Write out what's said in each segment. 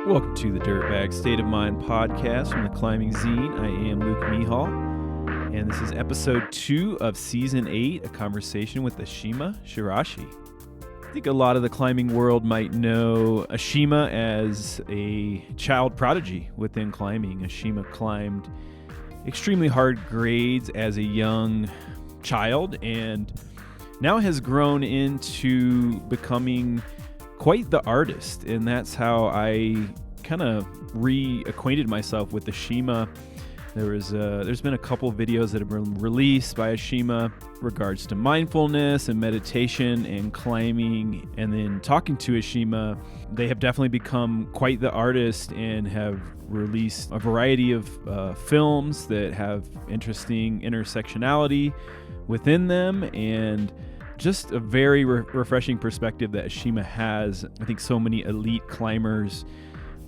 Welcome to the Dirtbag State of Mind podcast from the Climbing Zine. I am Luke Mihal, and this is episode 2 of season 8, a conversation with Ashima Shiraishi. I think a lot of the climbing world might know Ashima as a child prodigy within climbing. Ashima climbed extremely hard grades as a young child and now has grown into becoming quite the artist, and that's how I kind of reacquainted myself with Ashima. There's been a couple of videos that have been released by Ashima regards to mindfulness and meditation and climbing, and then talking to Ashima, they have definitely become quite the artist and have released a variety of films that have interesting intersectionality within them, and just a very refreshing perspective that Ashima has. I think so many elite climbers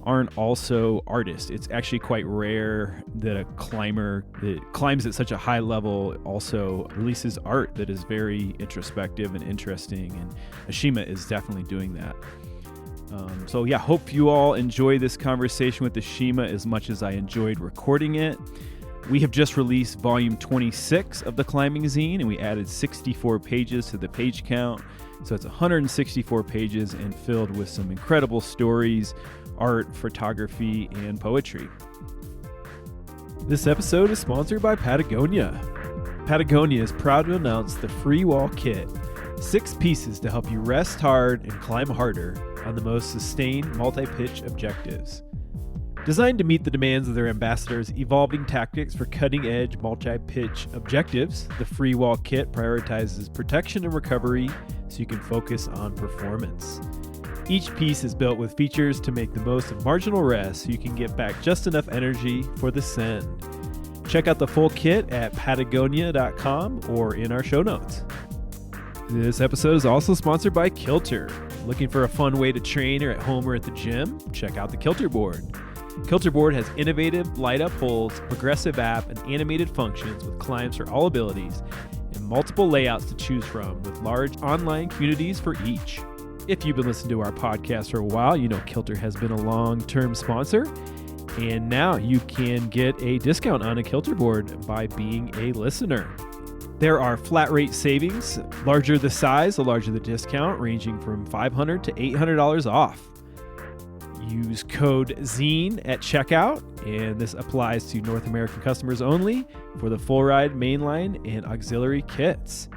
aren't also artists. It's actually quite rare that a climber that climbs at such a high level also releases art that is very introspective and interesting, and Ashima is definitely doing that. So yeah, hope you all enjoy this conversation with Ashima as much as I enjoyed recording it. We have just released volume 26 of the Climbing Zine, and we added 64 pages to the page count. So it's 164 pages and filled with some incredible stories, art, photography, and poetry. This episode is sponsored by Patagonia. Patagonia is proud to announce the Free Wall Kit, 6 pieces to help you rest hard and climb harder on the most sustained multi-pitch objectives. Designed to meet the demands of their ambassadors' evolving tactics for cutting-edge multi-pitch objectives, the Free Wall Kit prioritizes protection and recovery so you can focus on performance. Each piece is built with features to make the most of marginal rest so you can get back just enough energy for the send. Check out the full kit at patagonia.com or in our show notes. This episode is also sponsored by Kilter. Looking for a fun way to train or at home or at the gym? Check out the Kilter board. Kilter board has innovative light-up holds, progressive app, and animated functions with climbs for all abilities, and multiple layouts to choose from with large online communities for each. If you've been listening to our podcast for a while, you know Kilter has been a long-term sponsor, and now you can get a discount on a Kilter board by being a listener. There are flat rate savings. Larger the size, the larger the discount, ranging from $500 to $800 off. Use code ZINE at checkout, and this applies to North American customers only for the full ride, mainline, and auxiliary kits.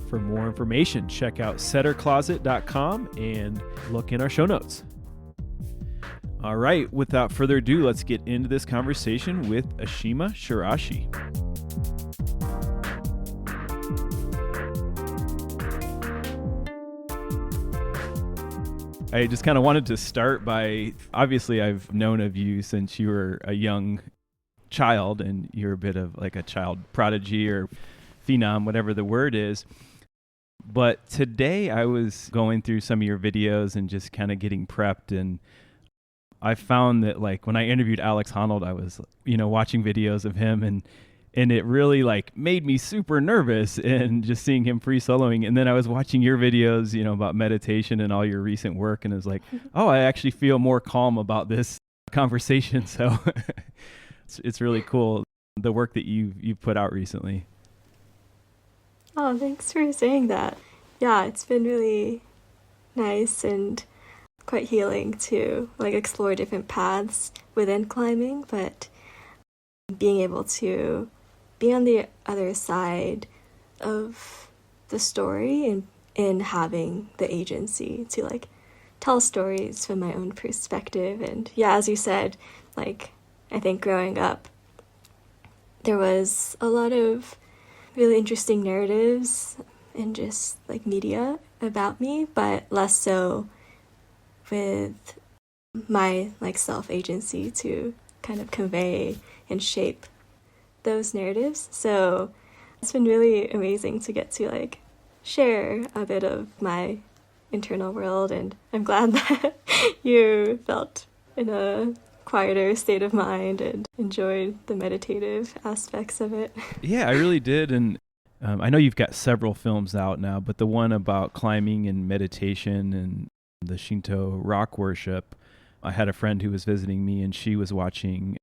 For more information, check out settercloset.com and look in our show notes. All right, without further ado, let's get into this conversation with Ashima Shiraishi. I just kind of wanted to start by, obviously I've known of you since you were a young child, and you're a bit of like a child prodigy or phenom, whatever the word is. But today I was going through some of your videos and just kind of getting prepped, and I found that like when I interviewed Alex Honnold, I was, watching videos of him, and it really like made me super nervous, and just seeing him free soloing. And then I was watching your videos, about meditation and all your recent work, and it was like, oh, I actually feel more calm about this conversation. So it's really cool, the work that you've put out recently. Oh, thanks for saying that. Yeah, it's been really nice and quite healing to like explore different paths within climbing, but being able to be on the other side of the story and in having the agency to like tell stories from my own perspective. And yeah, as you said, like I think growing up there was a lot of really interesting narratives and just like media about me, but less so with my like self-agency to kind of convey and shape those narratives. So it's been really amazing to get to like share a bit of my internal world, and I'm glad that you felt in a quieter state of mind and enjoyed the meditative aspects of it. Yeah, I really did. And I know you've got several films out now, but the one about climbing and meditation and the Shinto rock worship, I had a friend who was visiting me, and she was watching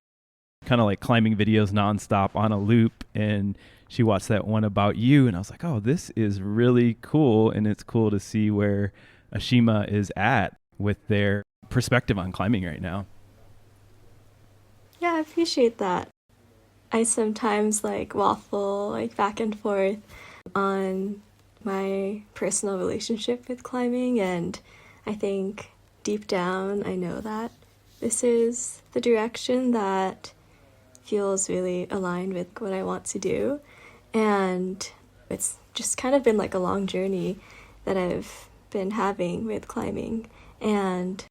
kind of like climbing videos nonstop on a loop, and she watched that one about you, and I was like, oh, this is really cool, and it's cool to see where Ashima is at with their perspective on climbing right now. Yeah, I appreciate that. I sometimes like waffle like back and forth on my personal relationship with climbing, and I think deep down I know that this is the direction that feels really aligned with what I want to do. And it's just kind of been like a long journey that I've been having with climbing. And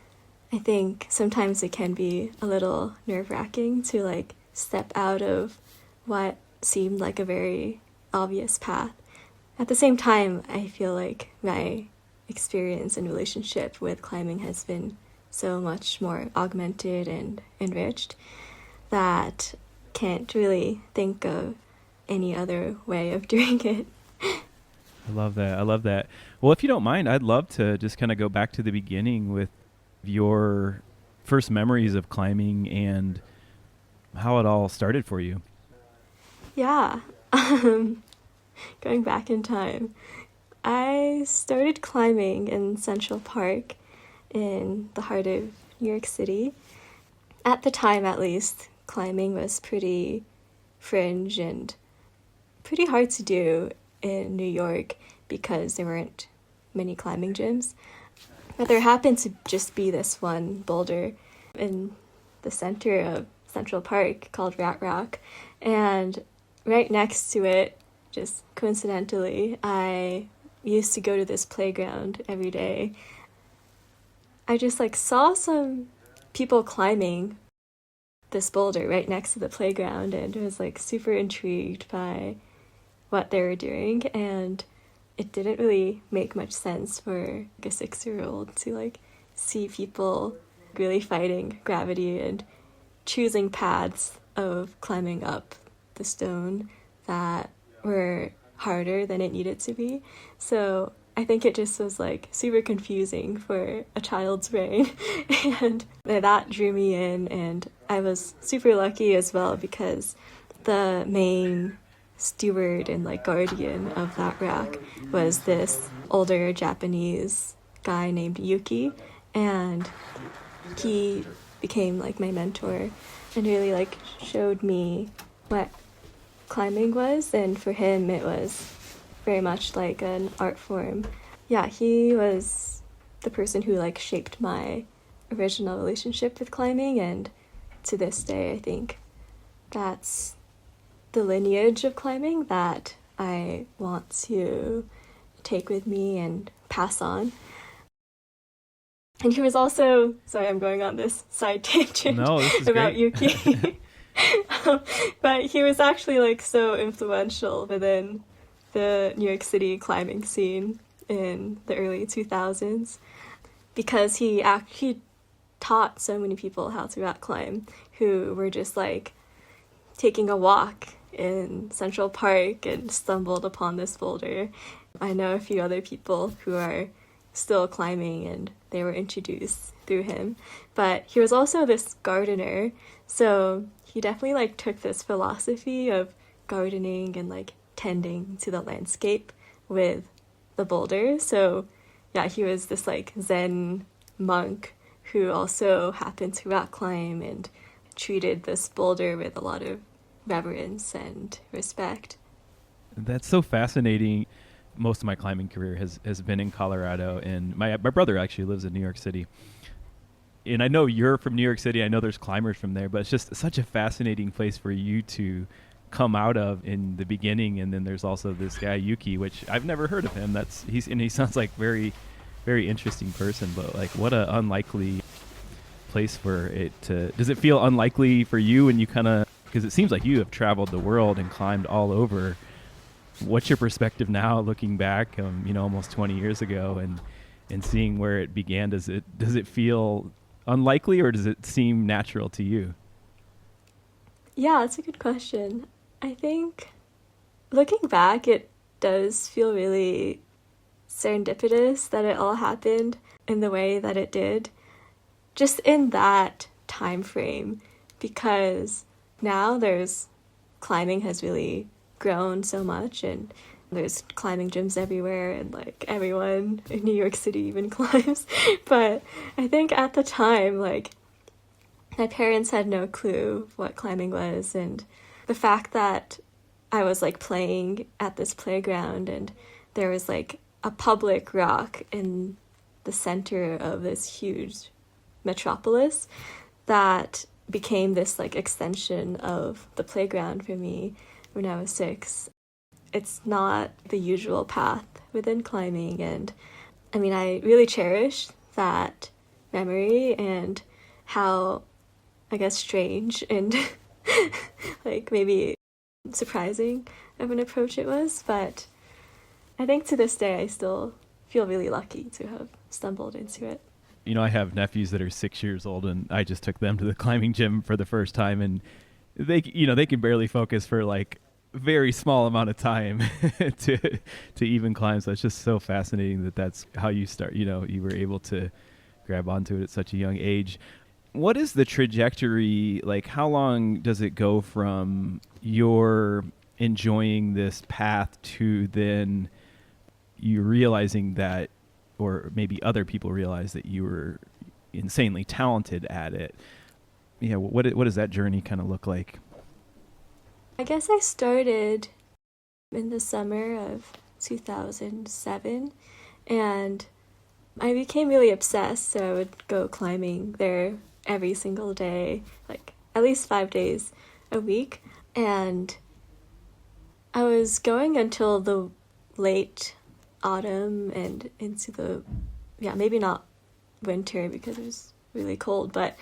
I think sometimes it can be a little nerve-wracking to like step out of what seemed like a very obvious path. At the same time, I feel like my experience and relationship with climbing has been so much more augmented and enriched that can't really think of any other way of doing it. I love that. I love that. Well, if you don't mind, I'd love to just kind of go back to the beginning with your first memories of climbing and how it all started for you. Yeah. Going back in time, I started climbing in Central Park in the heart of New York City. At the time, at least, climbing was pretty fringe and pretty hard to do in New York because there weren't many climbing gyms. But there happened to just be this one boulder in the center of Central Park called Rat Rock, and right next to it, just coincidentally, I used to go to this playground every day. I just like saw some people climbing this boulder right next to the playground, and was like super intrigued by what they were doing, and it didn't really make much sense for like a 6-year-old to like see people really fighting gravity and choosing paths of climbing up the stone that were harder than it needed to be. So I think it just was like super confusing for a child's brain, and that drew me in. And I was super lucky as well because the main steward and like guardian of that rock was this older Japanese guy named Yuki, and he became like my mentor and really like showed me what climbing was, and for him it was very much like an art form. Yeah, he was the person who like shaped my original relationship with climbing, and to this day I think that's the lineage of climbing that I want to take with me and pass on. And he was also, sorry, I'm going on this side tangent about great. Yuki. But he was actually like so influential within the New York City climbing scene in the early 2000s because he actually taught so many people how to rock climb who were just like taking a walk in Central Park and stumbled upon this boulder. I know a few other people who are still climbing and they were introduced through him. But he was also this gardener, so he definitely like took this philosophy of gardening and like tending to the landscape with the boulder. So yeah, he was this like Zen monk who also happened to rock climb and treated this boulder with a lot of reverence and respect. That's so fascinating. Most of my climbing career has been in Colorado, and my brother actually lives in New York City. And I know you're from New York City. I know there's climbers from there, but it's just such a fascinating place for you to come out of in the beginning. And then there's also this guy Yuki, which I've never heard of him. He sounds like very, very interesting person, but like what a unlikely place for it to. Does it feel unlikely for you when you kind of, because it seems like you have traveled the world and climbed all over. What's your perspective now, looking back, almost 20 years ago, and seeing where it began? Does it feel unlikely, or does it seem natural to you? Yeah, that's a good question. I think looking back, it does feel really serendipitous that it all happened in the way that it did. just in that time frame, because now climbing has really grown so much, and there's climbing gyms everywhere, and like everyone in New York City even climbs. But I think at the time, like, my parents had no clue what climbing was, and the fact that I was like playing at this playground and there was like a public rock in the center of this huge metropolis that became this like extension of the playground for me when I was 6. It's not the usual path within climbing, and I mean, I really cherish that memory and how, I guess, strange and like maybe surprising of an approach it was. But I think to this day I still feel really lucky to have stumbled into it. You know, I have nephews that are 6 years old, and I just took them to the climbing gym for the first time, and they can barely focus for like very small amount of time to even climb. So it's just so fascinating that that's how you start. You were able to grab onto it at such a young age. What is the trajectory? Like, how long does it go from your enjoying this path to then you realizing that, or maybe other people realize that you were insanely talented at it? Yeah, what does that journey kind of look like? I guess I started in the summer of 2007, and I became really obsessed, so I would go climbing there every single day, like at least 5 days a week. And I was going until the late autumn and into the, maybe not winter because it was really cold, but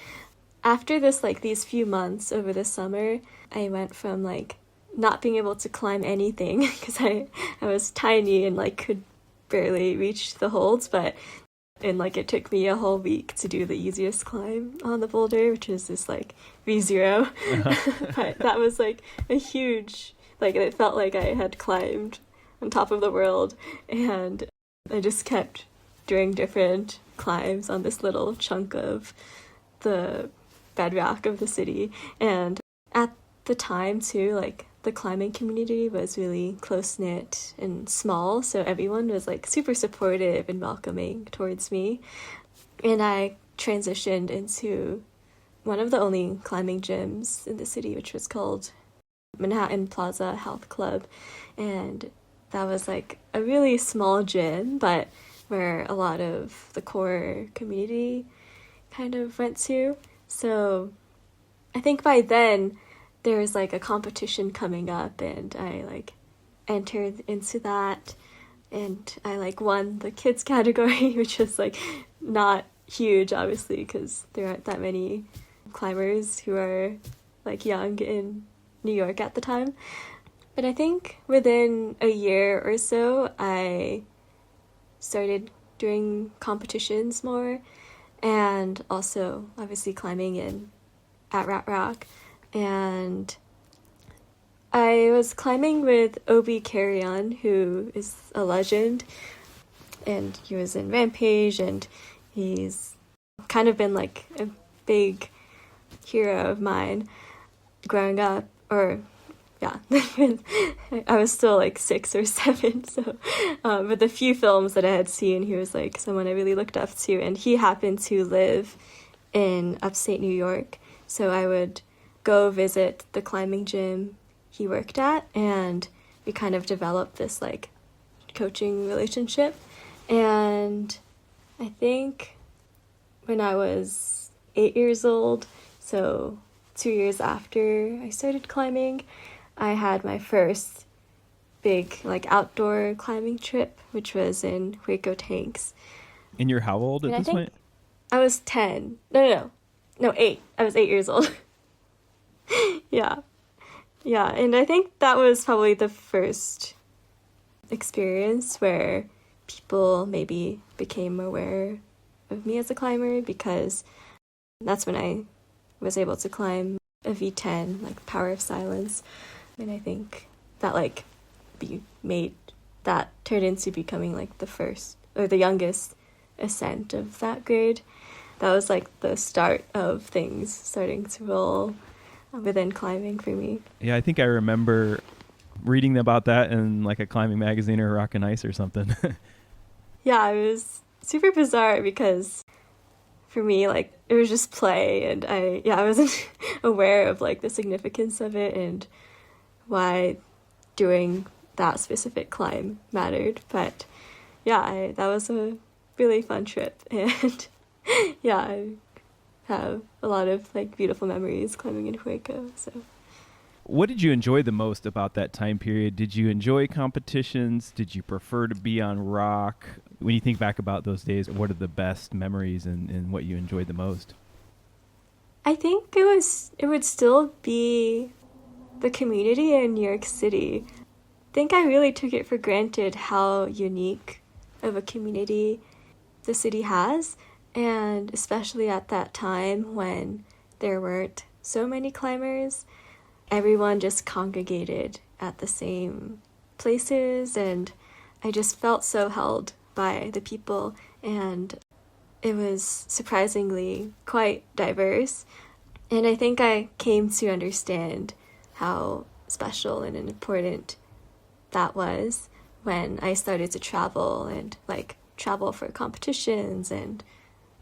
after this, like these few months over the summer, I went from like not being able to climb anything because I was tiny and like could barely reach the holds, and like it took me a whole week to do the easiest climb on the boulder, which is this like V0. But that was like a huge, like, it felt like I had climbed on top of the world, and I just kept doing different climbs on this little chunk of the bedrock of the city. And at the time too, like the climbing community was really close-knit and small, so everyone was like super supportive and welcoming towards me. And I transitioned into one of the only climbing gyms in the city, which was called Manhattan Plaza Health Club, and that was like a really small gym, but where a lot of the core community kind of went to. So I think by then there was like a competition coming up, and I like entered into that, and I like won the kids category, which was like not huge obviously because there aren't that many climbers who are like young in New York at the time. But I think within a year or so I started doing competitions more, and also obviously climbing at Rat Rock. And I was climbing with Obi Carrion, who is a legend, and he was in Rampage, and he's kind of been like a big hero of mine growing up, or I was still like 6 or 7, so with the few films that I had seen, he was like someone I really looked up to, and he happened to live in upstate New York, so I would go visit the climbing gym he worked at, and we kind of developed this like coaching relationship. And I think when I was 8 years old, so 2 years after I started climbing, I had my first big like outdoor climbing trip, which was in Hueco Tanks. And you're how old at this point? I was 10. No, 8. I was 8 years old. Yeah, and I think that was probably the first experience where people maybe became aware of me as a climber, because that's when I was able to climb a V10, like Power of Silence. And I think that like turned into becoming like the first or the youngest ascent of that grade. that was like the start of things starting to roll within climbing for me. Yeah, I think I remember reading about that in like a climbing magazine or Rock and Ice or something. Yeah, it was super bizarre because for me, like, it was just play, and I wasn't aware of like the significance of it and why doing that specific climb mattered. But yeah, that was a really fun trip, and yeah, I have a lot of like beautiful memories climbing in Hueco. So What did you enjoy the most about that time period? Did you enjoy competitions? Did you prefer to be on rock? When you think back about those days, what are the best memories and what you enjoyed the most? I think it would still be the community in New York City. I think I really took it for granted how unique of a community the city has, and especially at that time when there weren't so many climbers, everyone just congregated at the same places, and I just felt so held by the people, and it was surprisingly quite diverse. And I think I came to understand how special and important that was when I started to travel and like travel for competitions and,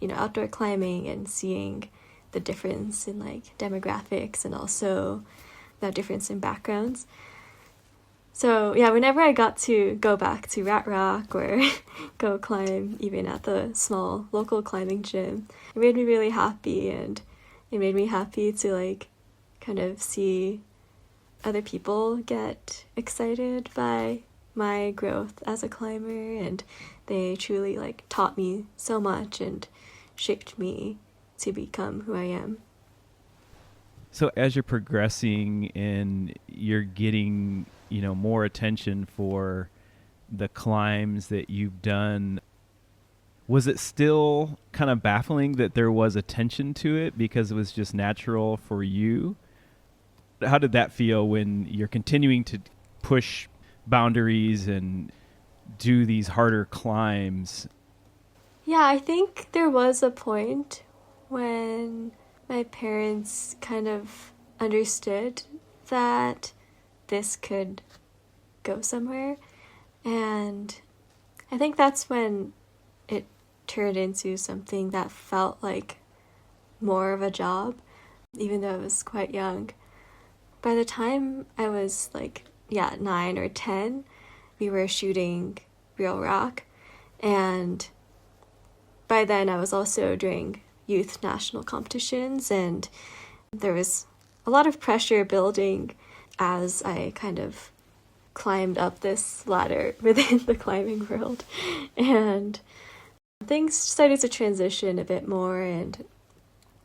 you know, outdoor climbing, and seeing the difference in like demographics and also the difference in backgrounds. So yeah, whenever I got to go back to Rat Rock or go climb even at the small local climbing gym, it made me really happy, and it made me happy to like kind of see other people get excited by my growth as a climber, and they truly like taught me so much and shaped me to become who I am. So as you're progressing and you're getting, you know, more attention for the climbs that you've done, was it still kind of baffling that there was attention to it because it was just natural for you? How did that feel when you're continuing to push boundaries and do these harder climbs? Yeah, I think there was a point when my parents kind of understood that this could go somewhere. And I think that's when it turned into something that felt like more of a job, even though I was quite young. By the time I was like, 9 or 10, we were shooting real rock. And by then I was also doing youth national competitions, and there was a lot of pressure building as I kind of climbed up this ladder within the climbing world. And things started to transition a bit more, and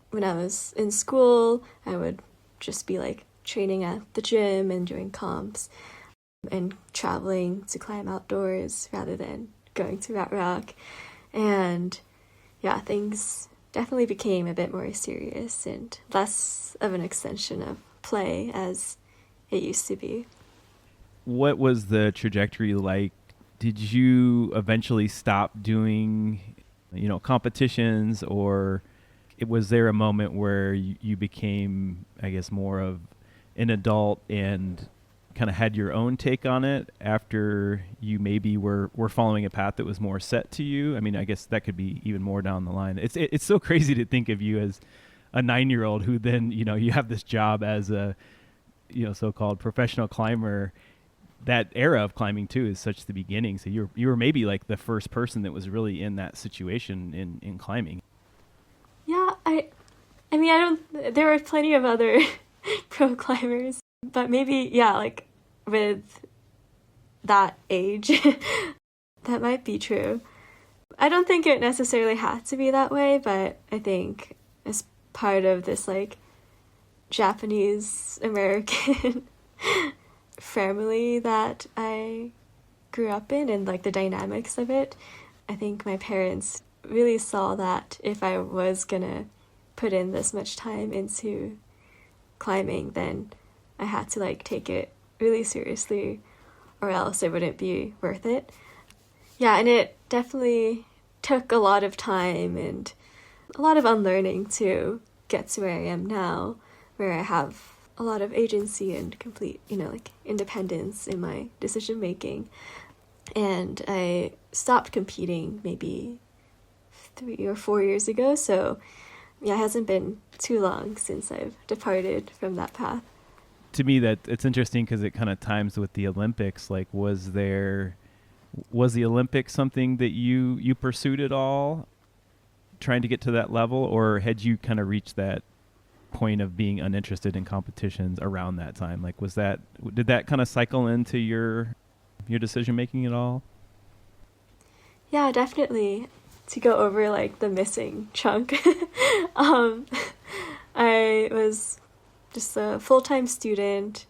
when I was in school, I would just be like training at the gym and doing comps and traveling to climb outdoors rather than going to Rat Rock. And yeah, things definitely became a bit more serious and less of an extension of play as it used to be. What was the trajectory like? Did you eventually stop doing, you know, competitions, or was there a moment where you became, I guess, more of an adult and kind of had your own take on it after you maybe were following a path that was more set to you? I mean, I guess that could be even more down the line. It's so crazy to think of you as a 9-year-old who then, you know, you have this job as a, you know, so-called professional climber. That era of climbing too is such the beginning. So you were maybe like the first person that was really in that situation in climbing. Yeah, I mean, there were plenty of other pro climbers, but maybe, like with that age, that might be true. I don't think it necessarily had to be that way, but I think as part of this like Japanese American family that I grew up in and like the dynamics of it, I think my parents really saw that if I was gonna put in this much time into climbing, then I had to like take it really seriously or else it wouldn't be worth it. Yeah, and it definitely took a lot of time and a lot of unlearning to get to where I am now, where I have a lot of agency and complete, like independence in my decision making. And I stopped competing maybe 3 or 4 years ago. So yeah, it hasn't been too long since I've departed from that path. To me, that it's interesting because it kind of times with the Olympics. Like, was the Olympics something that you pursued at all, trying to get to that level, or had you kind of reached that point of being uninterested in competitions around that time? Like, did that kind of cycle into your decision making at all? Yeah, definitely. To go over like the missing chunk, I was just a full-time student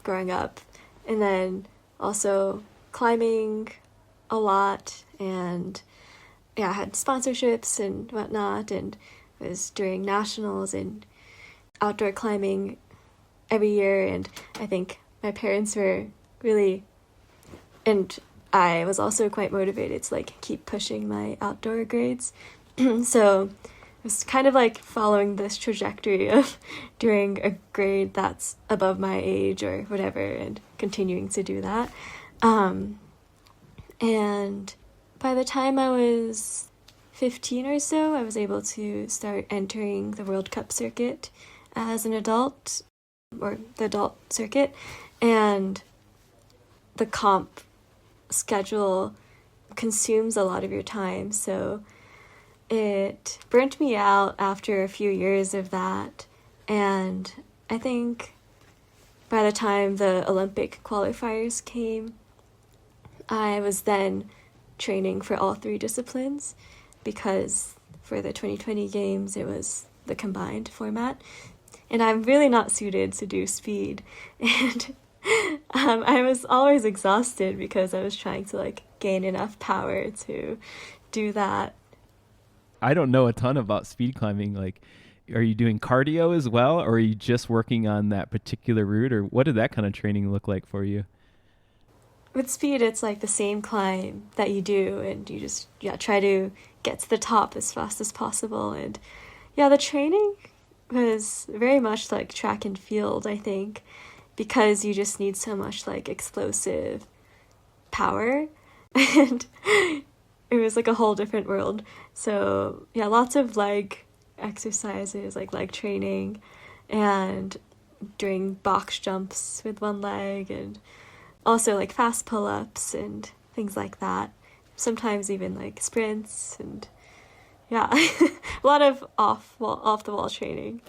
growing up, and then also climbing a lot, and yeah, I had sponsorships and whatnot, and I was doing nationals and outdoor climbing every year, and I think my parents were really, and I was also quite motivated to like keep pushing my outdoor grades. So it was kind of like following this trajectory of doing a grade that's above my age or whatever and continuing to do that. And by the time I was 15 or so, I was able to start entering the World Cup circuit as an adult, or the adult circuit. And the comp schedule consumes a lot of your time, so it burnt me out after a few years of that. And I think by the time the Olympic qualifiers came, I was then training for all 3 disciplines, because for the 2020 games it was the combined format, and I'm really not suited to do speed. And I was always exhausted because I was trying to like gain enough power to do that. I don't know a ton about speed climbing. Like, are you doing cardio as well, or are you just working on that particular route, or what did that kind of training look like for you? With speed, it's like the same climb that you do, and you just try to get to the top as fast as possible. And yeah, the training was very much like track and field, I think, because you just need so much like explosive power, and it was like a whole different world. So yeah, lots of leg exercises, like leg training, and doing box jumps with one leg, and also like fast pull-ups and things like that. Sometimes even like sprints, and yeah, a lot of off the wall training.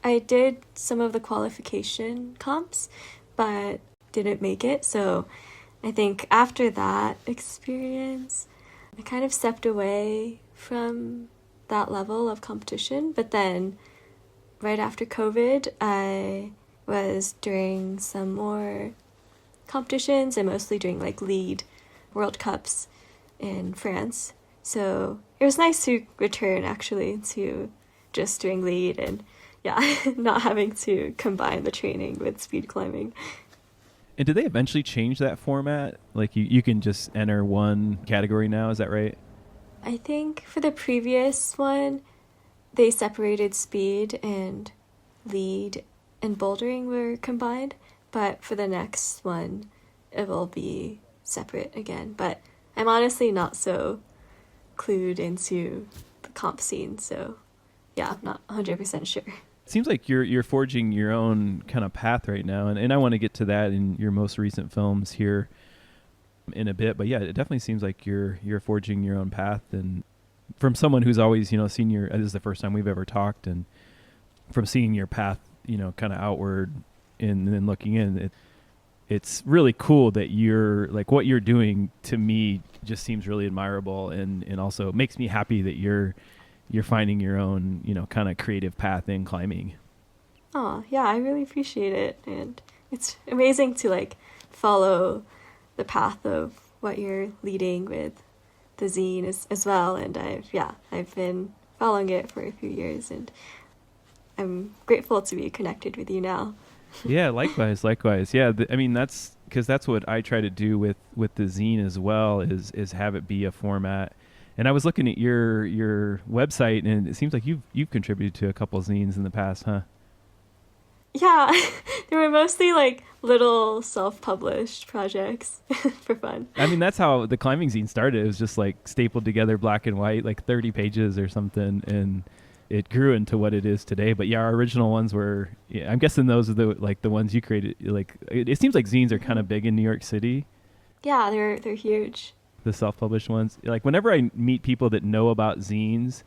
I did some of the qualification comps, but didn't make it. So I think after that experience, I kind of stepped away from that level of competition. But then right after COVID, I was doing some more competitions and mostly doing like lead World Cups in France. So it was nice to return actually to just doing lead and not having to combine the training with speed climbing. And did they eventually change that format? Like you can just enter one category now, is that right? I think for the previous one, they separated speed and lead and bouldering were combined. But for the next one, it will be separate again. But I'm honestly not so clued into the comp scene, so yeah, I'm not 100% sure. It seems like you're forging your own kind of path right now, and I want to get to that in your most recent films here in a bit. But yeah, it definitely seems like you're forging your own path, and from someone who's always seen your, this is the first time we've ever talked, and from seeing your path kind of outward and then looking in, it's really cool that you're like, what you're doing to me just seems really admirable, and also makes me happy that you're finding your own, kind of creative path in climbing. Oh, yeah, I really appreciate it. And it's amazing to like follow the path of what you're leading with the zine as well. And I've been following it for a few years, and I'm grateful to be connected with you now. Yeah, likewise. Yeah, that's because that's what I try to do with the zine as well, is have it be a format. And I was looking at your website, and it seems like you've contributed to a couple zines in the past, huh? Yeah, they were mostly like little self-published projects for fun. I mean, that's how the climbing zine started. It was just like stapled together, black and white, like 30 pages or something, and it grew into what it is today. But yeah, our original ones were. Yeah, I'm guessing those are the ones you created. Like it seems like zines are kind of big in New York City. Yeah, they're huge. The self-published ones. Like whenever I meet people that know about zines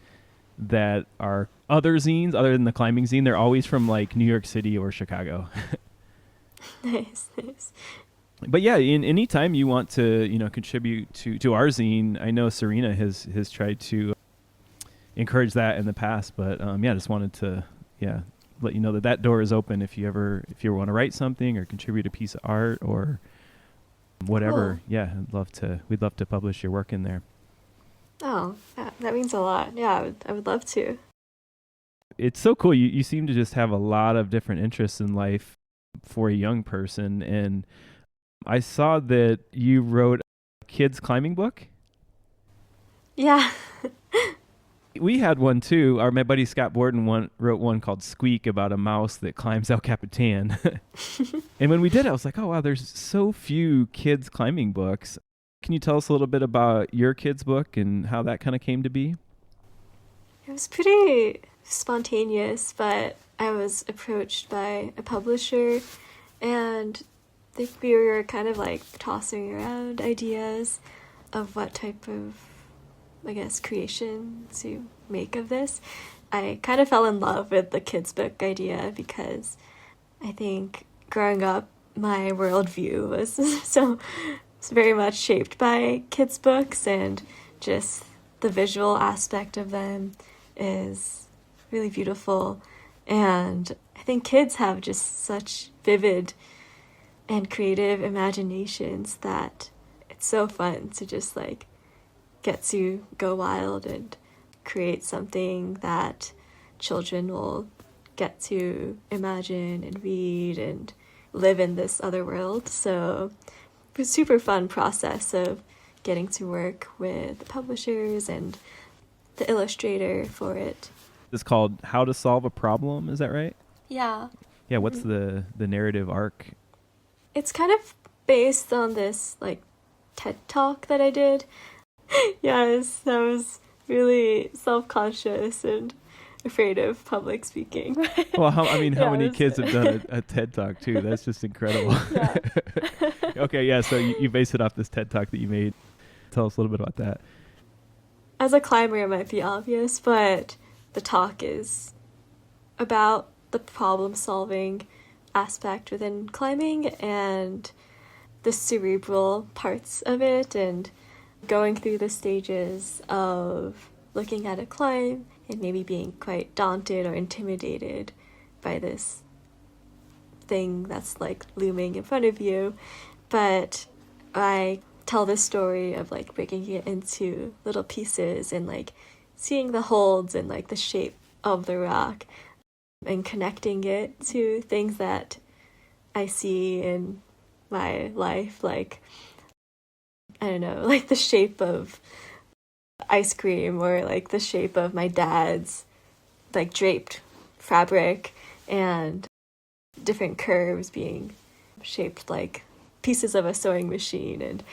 that are other zines other than the climbing zine, they're always from like New York City or Chicago. Nice, nice. But yeah, in any time you want to, contribute to our zine, I know Serena has tried to encourage that in the past, but just wanted to let you know that door is open if you ever want to write something or contribute a piece of art or whatever. Cool. Yeah, we'd love to publish your work in there. Oh, that means a lot. Yeah, I would love to. It's so cool. You seem to just have a lot of different interests in life for a young person, and I saw that you wrote a kids climbing book. Yeah. We had one too. My buddy Scott Borden wrote one called Squeak about a mouse that climbs El Capitan. And when we did it, I was like, oh wow, there's so few kids climbing books. Can you tell us a little bit about your kids' book and how that kind of came to be? It was pretty spontaneous, but I was approached by a publisher, and I think we were kind of like tossing around ideas of what type of, I guess, creation to make of this. I kind of fell in love with the kids' book idea because I think growing up, my worldview was very much shaped by kids' books, and just the visual aspect of them is really beautiful. And I think kids have just such vivid and creative imaginations that it's so fun to just like get to go wild and create something that children will get to imagine and read and live in this other world. So it was a super fun process of getting to work with the publishers and the illustrator for it. It's called How to Solve a Problem, is that right? Yeah. Yeah, what's the narrative arc? It's kind of based on this like TED Talk that I did. Yes, I was really self-conscious and afraid of public speaking. Well, how many kids have done a TED Talk too? That's just incredible. Yeah. Okay, yeah, so you base it off this TED Talk that you made. Tell us a little bit about that. As a climber, it might be obvious, but the talk is about the problem-solving aspect within climbing and the cerebral parts of it, and going through the stages of looking at a climb and maybe being quite daunted or intimidated by this thing that's like looming in front of you. But I tell this story of like breaking it into little pieces and like seeing the holds and like the shape of the rock and connecting it to things that I see in my life, like, I don't know, like the shape of ice cream or like the shape of my dad's like draped fabric and different curves being shaped like pieces of a sewing machine. And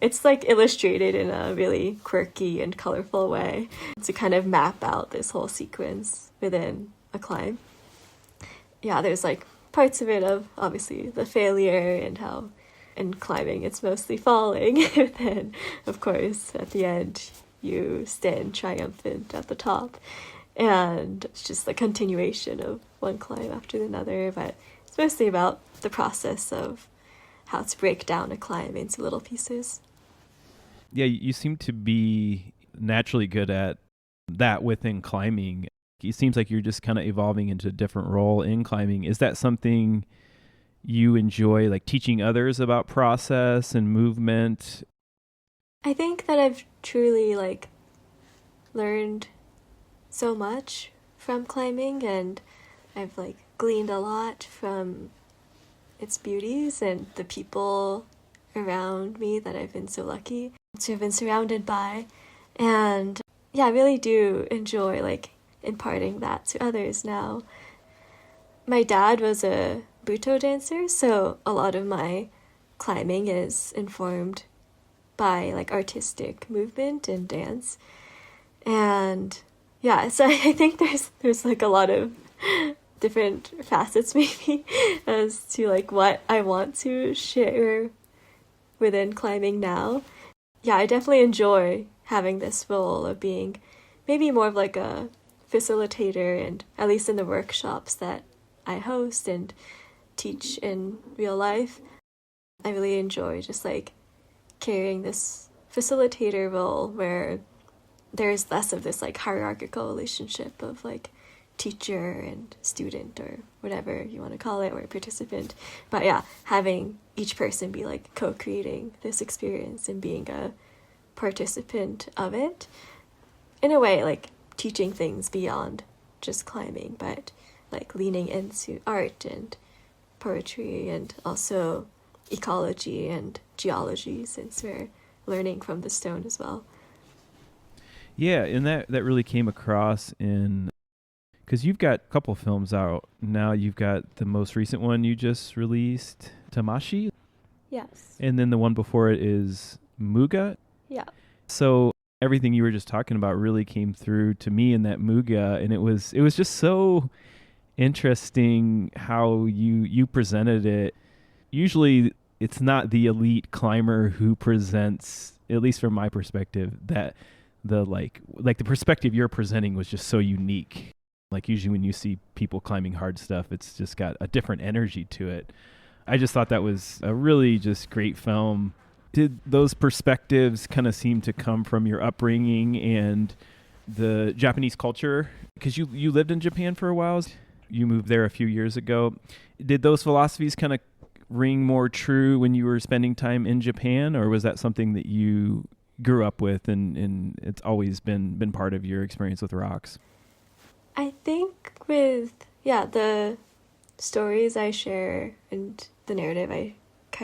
it's like illustrated in a really quirky and colorful way to kind of map out this whole sequence within a climb. Yeah, there's like parts of it of obviously the failure and how in climbing it's mostly falling. And then, of course, at the end, you stand triumphant at the top. And it's just the continuation of one climb after another. But it's mostly about the process of how to break down a climb into little pieces. Yeah, you seem to be naturally good at that within climbing. It seems like you're just kind of evolving into a different role in climbing. Is that something you enjoy, like teaching others about process and movement? I think that I've truly like learned so much from climbing, and I've like gleaned a lot from its beauties and the people around me that I've been so lucky to have been surrounded by. And yeah, I really do enjoy like imparting that to others now. My dad was a Buto dancer, so a lot of my climbing is informed by like artistic movement and dance. And yeah, so I think there's like a lot of different facets maybe as to like what I want to share within climbing now. Yeah, I definitely enjoy having this role of being maybe more of like a facilitator, and at least in the workshops that I host and teach in real life, I really enjoy just like carrying this facilitator role where there's less of this like hierarchical relationship of like teacher and student or whatever you want to call it, or participant. But yeah, having each person be like co-creating this experience and being a participant of it, in a way like teaching things beyond just climbing, but like leaning into art and poetry and also ecology and geology, since we're learning from the stone as well. Yeah, and that really came across in, because you've got a couple films out now. You've got the most recent one you just released, Tamashi. Yes. And then the one before it is Muga. Yeah. So everything you were just talking about really came through to me in that Muga, and it was just so interesting how you presented it. Usually it's not the elite climber who presents, at least from my perspective, that the like the perspective you're presenting was just so unique. Like usually when you see people climbing hard stuff, it's just got a different energy to it. I just thought that was a really just great film. Did those perspectives kind of seem to come from your upbringing and the Japanese culture? Because you lived in Japan for a while. You moved there a few years ago. Did those philosophies kind of ring more true when you were spending time in Japan, or was that something that you grew up with and it's always been part of your experience with rocks? I think with, the stories I share and the narrative I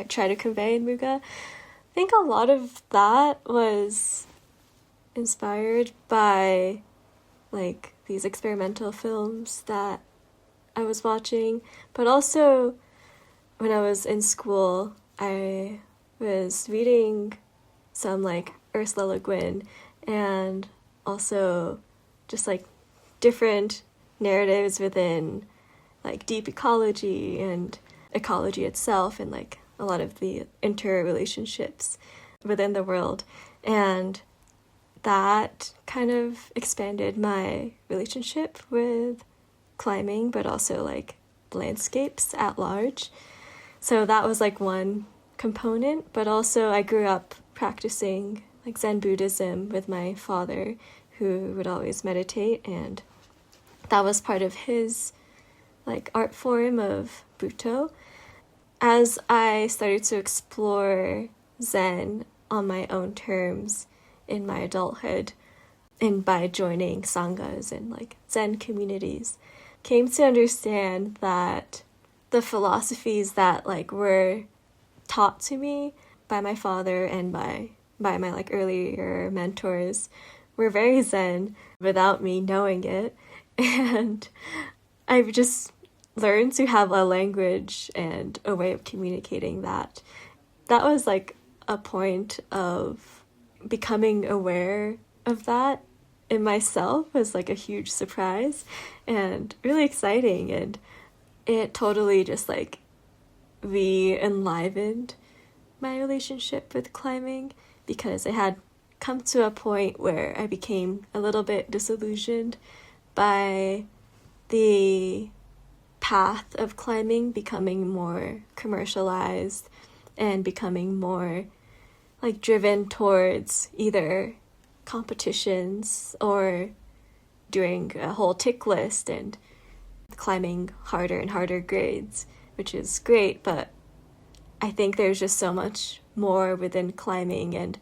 try to convey in Muga, I think a lot of that was inspired by like these experimental films that I was watching, but also when I was in school, I was reading some like Ursula Le Guin and also just like different narratives within like deep ecology and ecology itself, and like a lot of the interrelationships within the world. And that kind of expanded my relationship with climbing, but also like landscapes at large. So that was like one component, but also I grew up practicing like Zen Buddhism with my father, who would always meditate, and that was part of his like art form of Buto. As I started to explore Zen on my own terms in my adulthood, and by joining sanghas and like Zen communities, came to understand that the philosophies that like were taught to me by my father and by my like earlier mentors were very Zen without me knowing it. And I've just learned to have a language and a way of communicating that. That was like a point of becoming aware of that in myself, was like a huge surprise and really exciting. And it totally just like re-enlivened my relationship with climbing, because I had come to a point where I became a little bit disillusioned by the path of climbing becoming more commercialized and becoming more like driven towards either competitions or doing a whole tick list and climbing harder and harder grades, which is great, but I think there's just so much more within climbing, and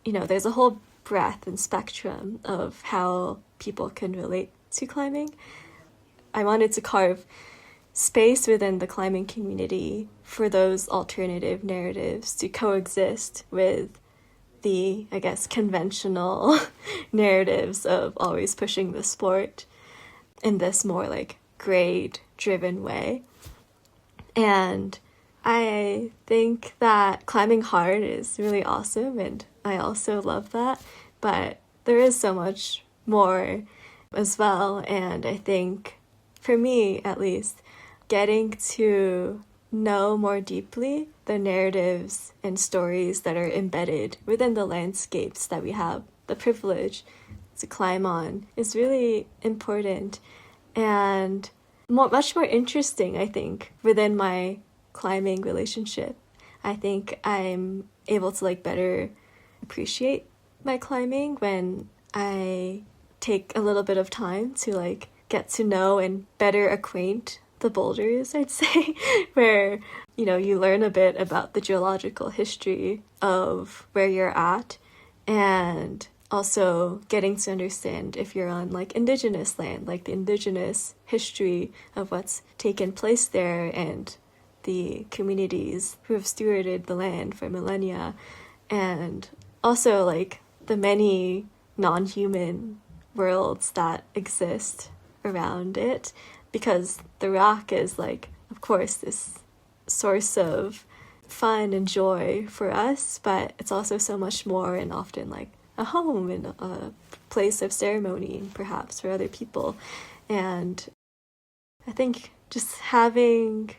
there's a whole breadth and spectrum of how people can relate to climbing. I wanted to carve space within the climbing community for those alternative narratives to coexist with the, I guess, conventional narratives of always pushing the sport in this more like grade-driven way. And I think that climbing hard is really awesome, and I also love that, but there is so much more as well. And I think, for me at least, getting to know more deeply the narratives and stories that are embedded within the landscapes that we have the privilege to climb on is really important and much more interesting, I think, within my climbing relationship. I think I'm able to like better appreciate my climbing when I take a little bit of time to like get to know and better acquaint the boulders, I'd say, where, you know, you learn a bit about the geological history of where you're at, and also getting to understand if you're on like indigenous land, like the indigenous history of what's taken place there and the communities who have stewarded the land for millennia, and also like the many non-human worlds that exist around it, because the rock is like, of course, this source of fun and joy for us, but it's also so much more, and often like a home and a place of ceremony perhaps for other people. And I think just having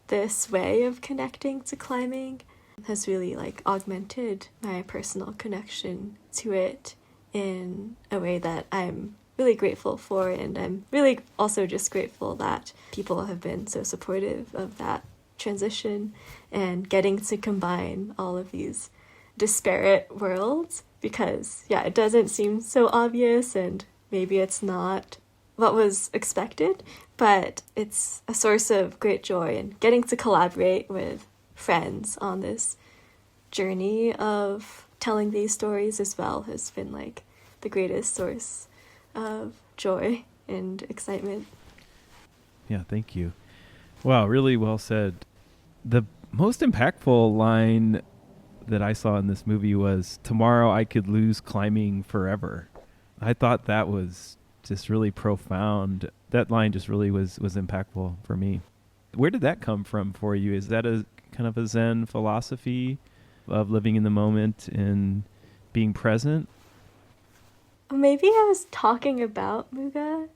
this way of connecting to climbing has really like augmented my personal connection to it in a way that I'm really grateful for, and I'm really also just grateful that people have been so supportive of that transition and getting to combine all of these disparate worlds, because it doesn't seem so obvious, and maybe it's not what was expected, but it's a source of great joy, and getting to collaborate with friends on this journey of telling these stories as well has been like the greatest source of joy and excitement. Yeah, thank you. Wow, really well said. The most impactful line that I saw in this movie was, "Tomorrow I could lose climbing forever." I thought that was just really profound. That line just really was impactful for me. Where did that come from for you? Is that a kind of a Zen philosophy of living in the moment and being present? Maybe I was talking about Muga.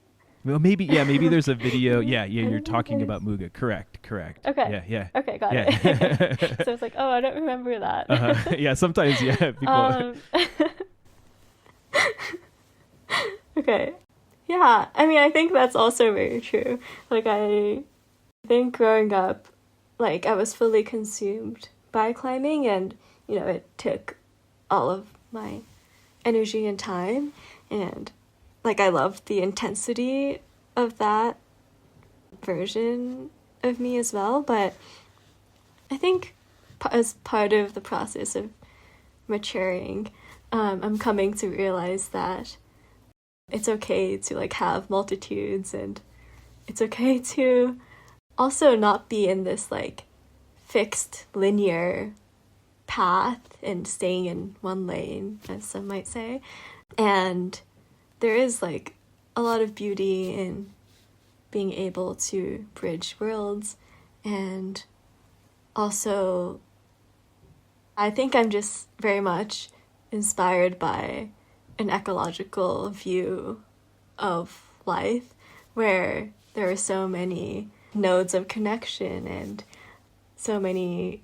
Well, maybe there's a video. Yeah, you're talking about Muga. Correct. Okay. Yeah. Okay, got it. So it's like, oh, I don't remember that. Yeah, sometimes, people... Okay. Yeah, I mean, I think that's also very true. Like, I think growing up, like, I was fully consumed by climbing, and, you know, it took all of my energy and time, and like I loved the intensity of that version of me as well. But I think as part of the process of maturing, I'm coming to realize that it's okay to like have multitudes, and it's okay to also not be in this like fixed linear path and staying in one lane, as some might say. And there is like a lot of beauty in being able to bridge worlds. And also, I think I'm just very much inspired by an ecological view of life, where there are so many nodes of connection and so many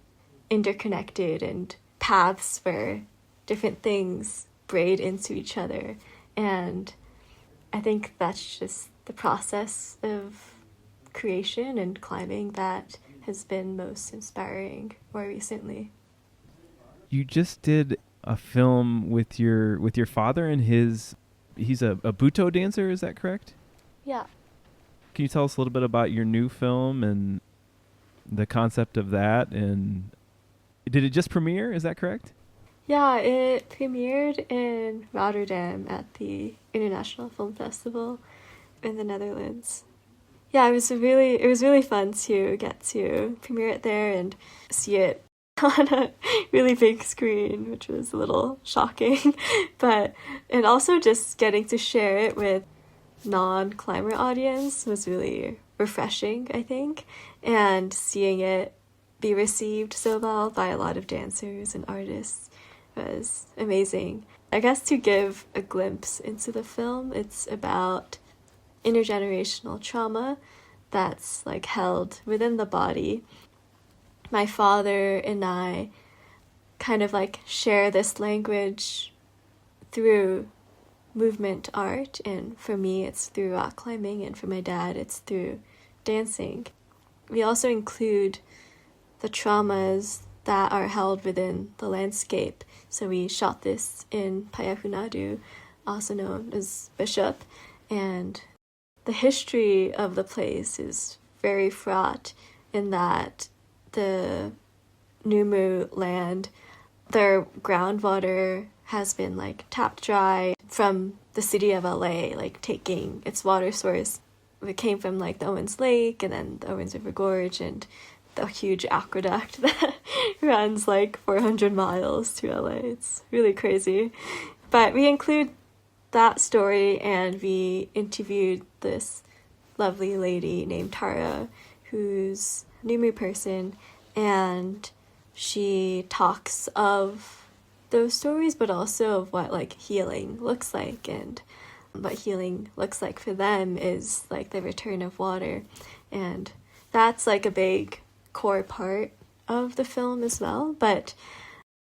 interconnected and paths where different things braid into each other. And I think that's just the process of creation and climbing that has been most inspiring more recently. You just did a film with your father, and he's a Buto dancer, is that correct? Yeah. Can you tell us a little bit about your new film and the concept of that? And did it just premiere? Is that correct? Yeah, it premiered in Rotterdam at the International Film Festival in the Netherlands. Yeah, it was really fun to get to premiere it there and see it on a really big screen, which was a little shocking. And also just getting to share it with non-climber audience was really refreshing, I think. And seeing it be received so well by a lot of dancers and artists was amazing. I guess to give a glimpse into the film, it's about intergenerational trauma that's like held within the body. My father and I kind of like share this language through movement art, and for me it's through rock climbing, and for my dad it's through dancing. We also include the traumas that are held within the landscape. So we shot this in Payahunadu, also known as Bishop, and the history of the place is very fraught in that the Numu land, their groundwater has been like tapped dry from the city of LA, like taking its water source. It came from like the Owens Lake and then the Owens River Gorge and the huge aqueduct that runs like 400 miles to LA. It's really crazy. But we include that story, and we interviewed this lovely lady named Tara, who's a Numu person, and she talks of those stories, but also of what like healing looks like, and what healing looks like for them is like the return of water. And that's like a big core part of the film as well. But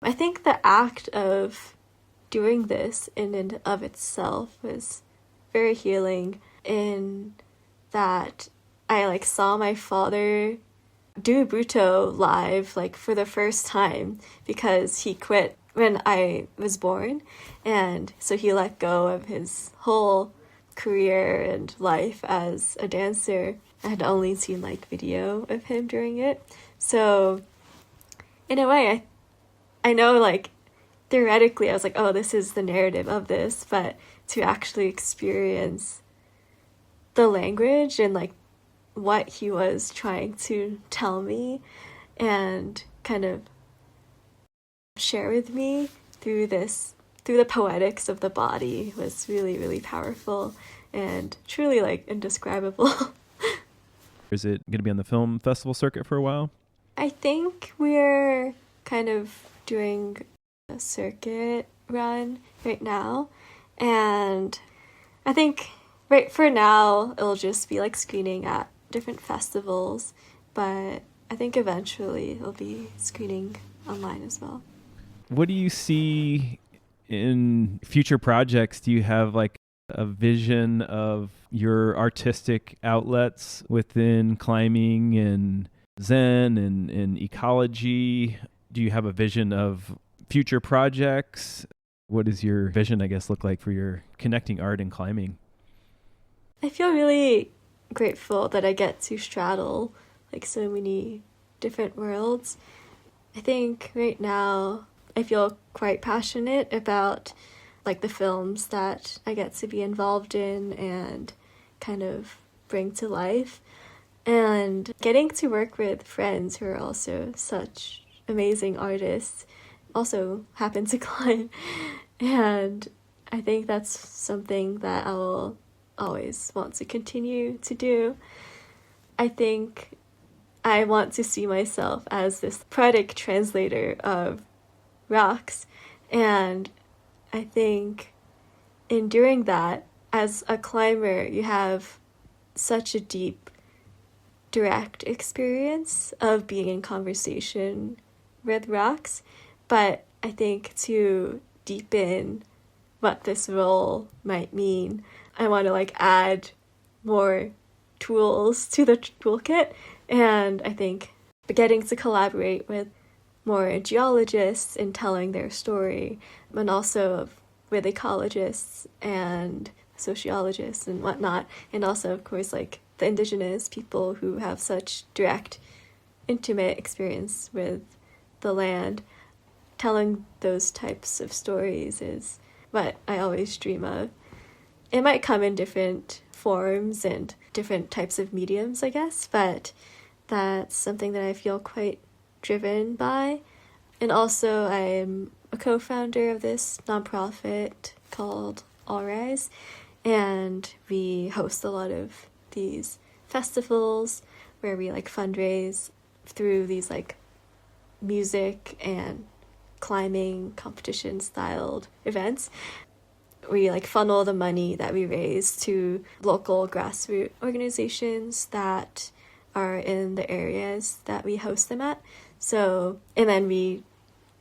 I think the act of doing this in and of itself was very healing, in that I like saw my father do Buto live like for the first time, because he quit when I was born, and so he let go of his whole career and life as a dancer. I had only seen like video of him during it. So in a way, I know like theoretically I was like, oh, this is the narrative of this, but to actually experience the language and like what he was trying to tell me and kind of share with me through the poetics of the body was really, really powerful and truly like indescribable. Is it going to be on the film festival circuit for a while? I think we're kind of doing a circuit run right now, and I think right for now it'll just be like screening at different festivals, but I think eventually it'll be screening online as well. What do you see in future projects? Do you have like a vision of your artistic outlets within climbing and Zen and ecology? Do you have a vision of future projects? What does your vision, I guess, look like for your connecting art and climbing? I feel really grateful that I get to straddle like so many different worlds. I think right now I feel quite passionate about like the films that I get to be involved in and kind of bring to life, and getting to work with friends who are also such amazing artists, also happen to climb, and I think that's something that I will always want to continue to do. I think I want to see myself as this poetic translator of rocks, and I think in doing that, as a climber, you have such a deep, direct experience of being in conversation with rocks, but I think to deepen what this role might mean, I want to like add more tools to the toolkit, and I think getting to collaborate with more geologists in telling their story, and also with ecologists and sociologists and whatnot, and also of course like the indigenous people who have such direct, intimate experience with the land. Telling those types of stories is what I always dream of. It might come in different forms and different types of mediums, I guess, but that's something that I feel quite driven by. And also I'm a co-founder of this nonprofit called All Rise, and we host a lot of these festivals where we like fundraise through these like music and climbing competition styled events. We like funnel the money that we raise to local grassroots organizations that are in the areas that we host them at. So, and then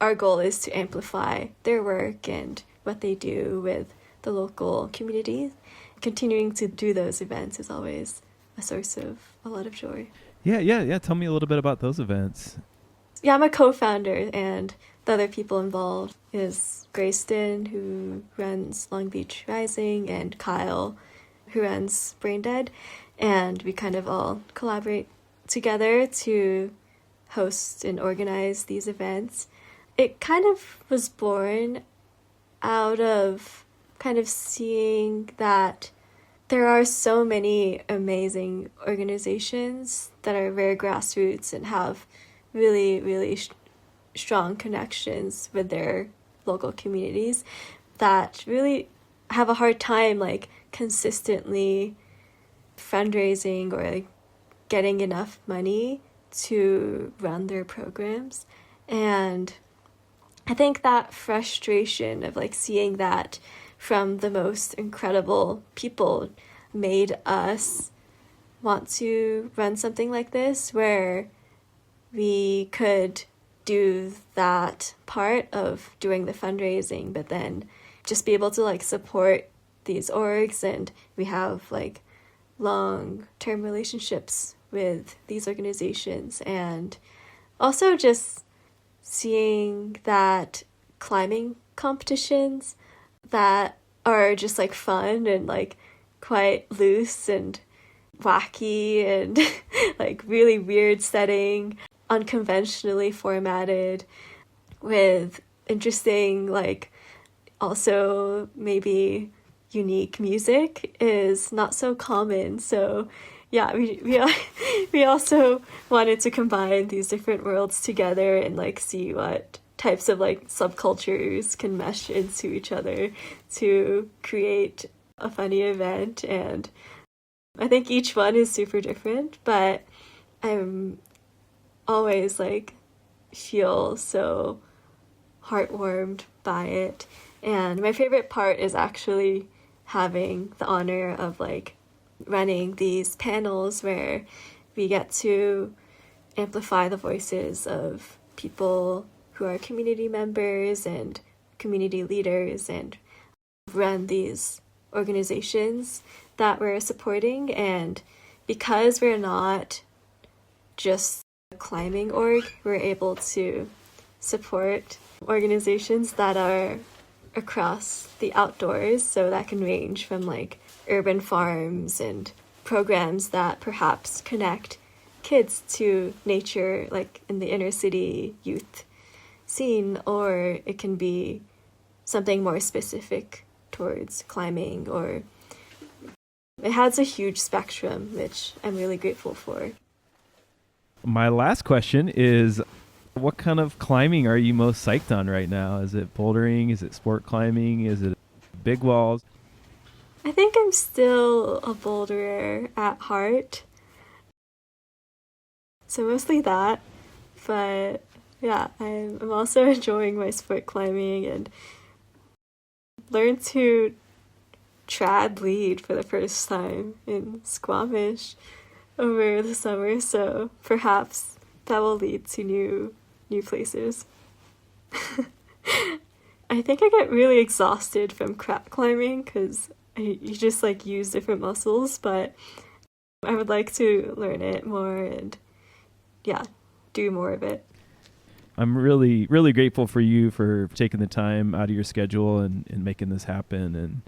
our goal is to amplify their work and what they do with the local community. Continuing to do those events is always a source of a lot of joy. Yeah. Tell me a little bit about those events. Yeah, I'm a co-founder, and the other people involved is Grayston, who runs Long Beach Rising, and Kyle, who runs Brain Dead. And we kind of all collaborate together to host and organize these events. It kind of was born out of kind of seeing that there are so many amazing organizations that are very grassroots and have really, really strong connections with their local communities that really have a hard time like consistently fundraising or like getting enough money to run their programs. And I think that frustration of like seeing that from the most incredible people made us want to run something like this, where we could do that part of doing the fundraising, but then just be able to like support these orgs, and we have like long-term relationships with these organizations. And also just seeing that climbing competitions that are just like fun and like quite loose and wacky and like really weird setting, unconventionally formatted, with interesting like also maybe unique music is not so common. So yeah, we also wanted to combine these different worlds together and like see what types of like subcultures can mesh into each other to create a funny event. And I think each one is super different, but I'm always like feel so heartwarmed by it. And my favorite part is actually having the honor of like running these panels where we get to amplify the voices of people who are community members and community leaders and run these organizations that we're supporting. And because we're not just a climbing org, we're able to support organizations that are across the outdoors. So that can range from like urban farms and programs that perhaps connect kids to nature, like in the inner city youth scene, or it can be something more specific towards climbing, or it has a huge spectrum, which I'm really grateful for. My last question is, what kind of climbing are you most psyched on right now? Is it bouldering? Is it sport climbing? Is it big walls? I think I'm still a boulderer at heart. So mostly that. But yeah, I'm also enjoying my sport climbing and learned to trad lead for the first time in Squamish over the summer. So perhaps that will lead to new places. I think I get really exhausted from crap climbing because you just like use different muscles, but I would like to learn it more and yeah, do more of it. I'm really, really grateful for you for taking the time out of your schedule and making this happen. And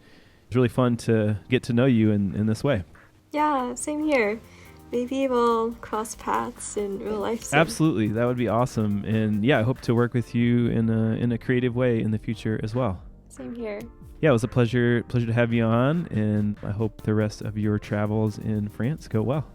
it's really fun to get to know you in this way. Yeah, same here. Maybe we'll cross paths in real life soon. Absolutely. That would be awesome. And yeah, I hope to work with you in a creative way in the future as well. Same here. Yeah, it was a pleasure to have you on, and I hope the rest of your travels in France go well.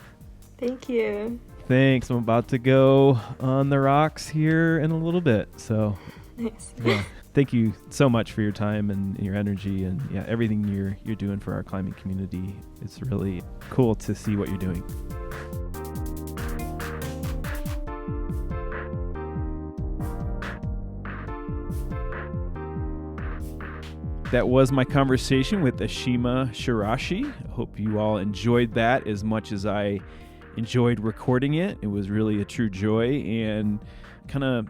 Thank you. Thanks. I'm about to go on the rocks here in a little bit. So, Nice. yeah, thank you so much for your time and your energy and everything you're doing for our climbing community. It's really cool to see what you're doing. That was my conversation with Ashima Shiraishi. I hope you all enjoyed that as much as I enjoyed recording it. It was really a true joy and kind of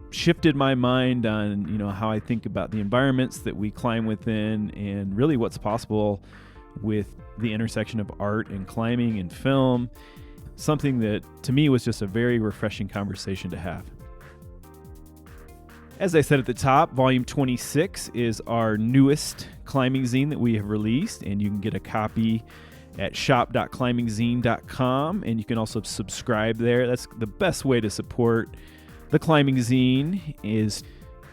shifted my mind on, how I think about the environments that we climb within and really what's possible with the intersection of art and climbing and film. Something that to me was just a very refreshing conversation to have. As I said at the top, Volume 26 is our newest climbing zine that we have released, and you can get a copy at shop.climbingzine.com, and you can also subscribe there. That's the best way to support the climbing zine, is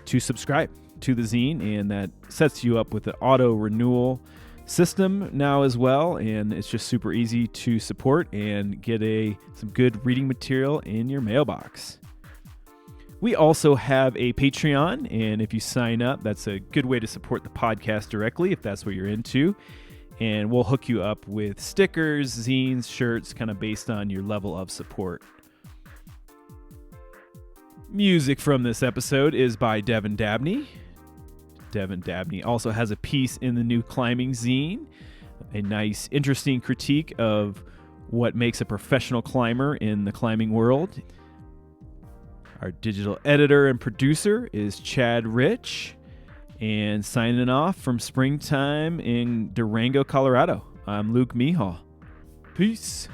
to subscribe to the zine, and that sets you up with the auto renewal system now as well, and it's just super easy to support and get some good reading material in your mailbox. We also have a Patreon, and if you sign up, that's a good way to support the podcast directly if that's what you're into. And we'll hook you up with stickers, zines, shirts, kind of based on your level of support. Music from this episode is by Devin Dabney. Devin Dabney also has a piece in the new climbing zine, a nice, interesting critique of what makes a professional climber in the climbing world. Our digital editor and producer is Chad Rich. And signing off from springtime in Durango, Colorado, I'm Luke Mihal. Peace.